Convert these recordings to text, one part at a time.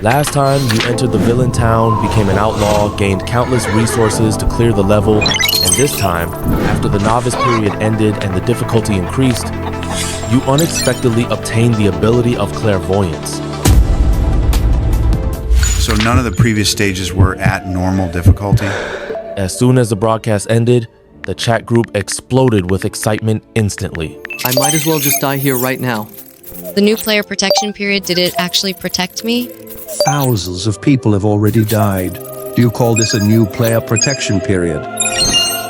Last time, you entered the villain town, became an outlaw, gained countless resources to clear the level, and this time, after the novice period ended and the difficulty increased, you unexpectedly obtained the ability of clairvoyance. So none of the previous stages were at normal difficulty? As soon as the broadcast ended, the chat group exploded with excitement instantly. I might as well just die here right now. The new player protection period, did it actually protect me? Thousands of people have already died. Do you call this a new player protection period?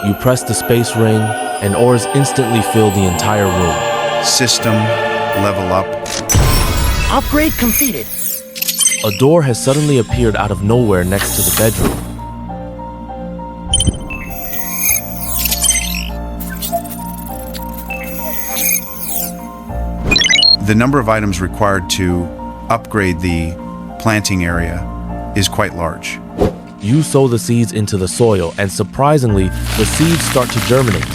You press the space ring, and ores instantly fill the entire room. System, level up. Upgrade completed. A door has suddenly appeared out of nowhere next to the bedroom. The number of items required to upgrade the planting area is quite large. You sow the seeds into the soil, and surprisingly, the seeds start to germinate.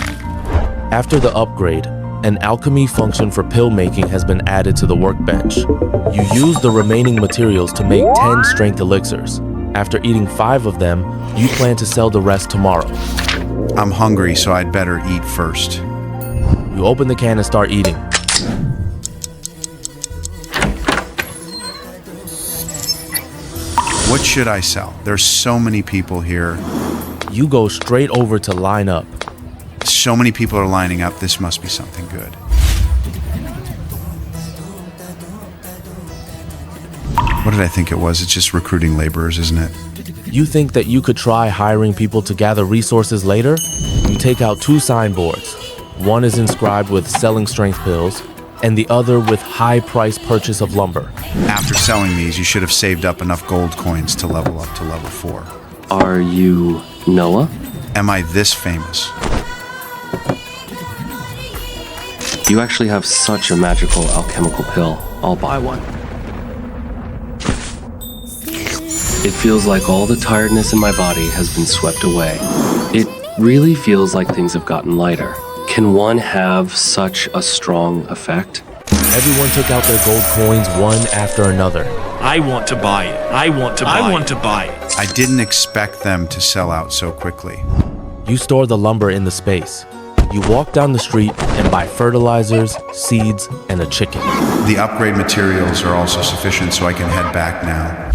After the upgrade, an alchemy function for pill making has been added to the workbench. You use the remaining materials to make 10 strength elixirs. After eating 5 of them, you plan to sell the rest tomorrow. I'm hungry, so I'd better eat first. You open the can and start eating. What should I sell? There's so many people here. You go straight over to line up. So many people are lining up. This must be something good. What did I think it was? It's just recruiting laborers, isn't it? You think that you could try hiring people to gather resources later? You take out 2 signboards. One is inscribed with selling strength pills, and the other with high price purchase of lumber. After selling these, you should have saved up enough gold coins to level up to level 4. Are you Noah? Am I this famous? You actually have such a magical alchemical pill. I'll buy one. It feels like all the tiredness in my body has been swept away. It really feels like things have gotten lighter. Can one have such a strong effect? Everyone took out their gold coins one after another. I want to buy it. I want to buy it. I didn't expect them to sell out so quickly. You store the lumber in the space. You walk down the street and buy fertilizers, seeds, and a chicken. The upgrade materials are also sufficient, so I can head back now.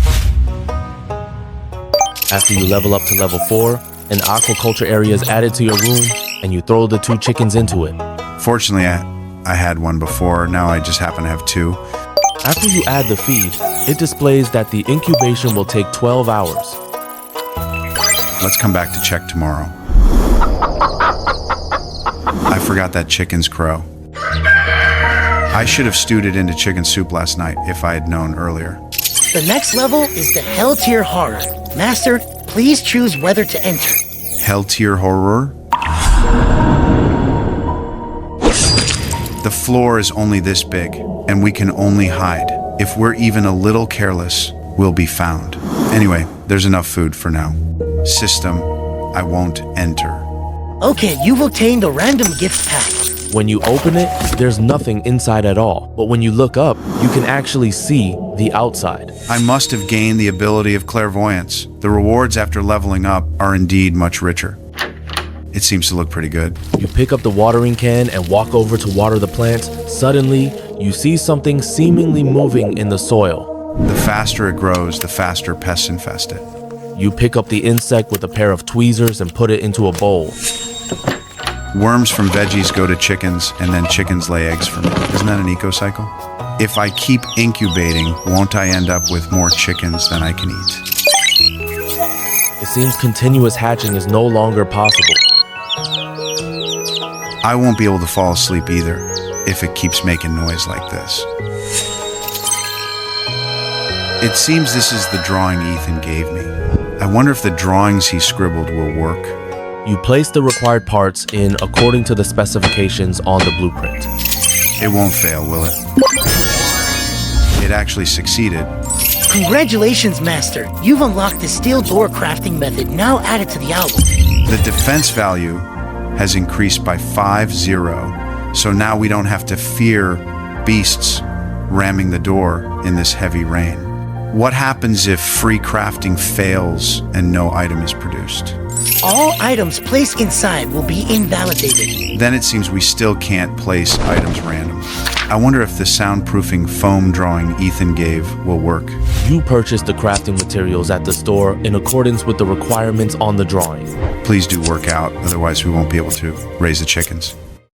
After you level up to level 4, an aquaculture area is added to your room, and you throw the 2 chickens into it. Fortunately, I had one before. Now I just happen to have 2. After you add the feed, it displays that the incubation will take 12 hours. Let's come back to check tomorrow. I forgot that chicken's crow. I should have stewed it into chicken soup last night if I had known earlier. The next level is the Hell Tier Horror. Master, please choose whether to enter. Hell tier horror? The floor is only this big, and we can only hide. If we're even a little careless, we'll be found. Anyway, there's enough food for now. System, I won't enter. Okay, you've obtained a random gift pack. When you open it, there's nothing inside at all. But when you look up, you can actually see the outside. I must have gained the ability of clairvoyance. The rewards after leveling up are indeed much richer. It seems to look pretty good. You pick up the watering can and walk over to water the plants. Suddenly, you see something seemingly moving in the soil. The faster it grows, the faster pests infest it. You pick up the insect with a pair of tweezers and put it into a bowl. Worms from veggies go to chickens, and then chickens lay eggs from it. Isn't that an eco-cycle? If I keep incubating, won't I end up with more chickens than I can eat? It seems continuous hatching is no longer possible. I won't be able to fall asleep either if it keeps making noise like this. It seems this is the drawing Ethan gave me. I wonder if the drawings he scribbled will work. You place the required parts in according to the specifications on the blueprint. It won't fail, will it? It actually succeeded. Congratulations, Master. You've unlocked the steel door crafting method now added to the album. The defense value has increased by 5-0, so now we don't have to fear beasts ramming the door in this heavy rain. What happens if free crafting fails and no item is produced? All items placed inside will be invalidated. Then it seems we still can't place items randomly. I wonder if the soundproofing foam drawing Ethan gave will work. You purchase the crafting materials at the store in accordance with the requirements on the drawing. Please do work out, otherwise we won't be able to raise the chickens.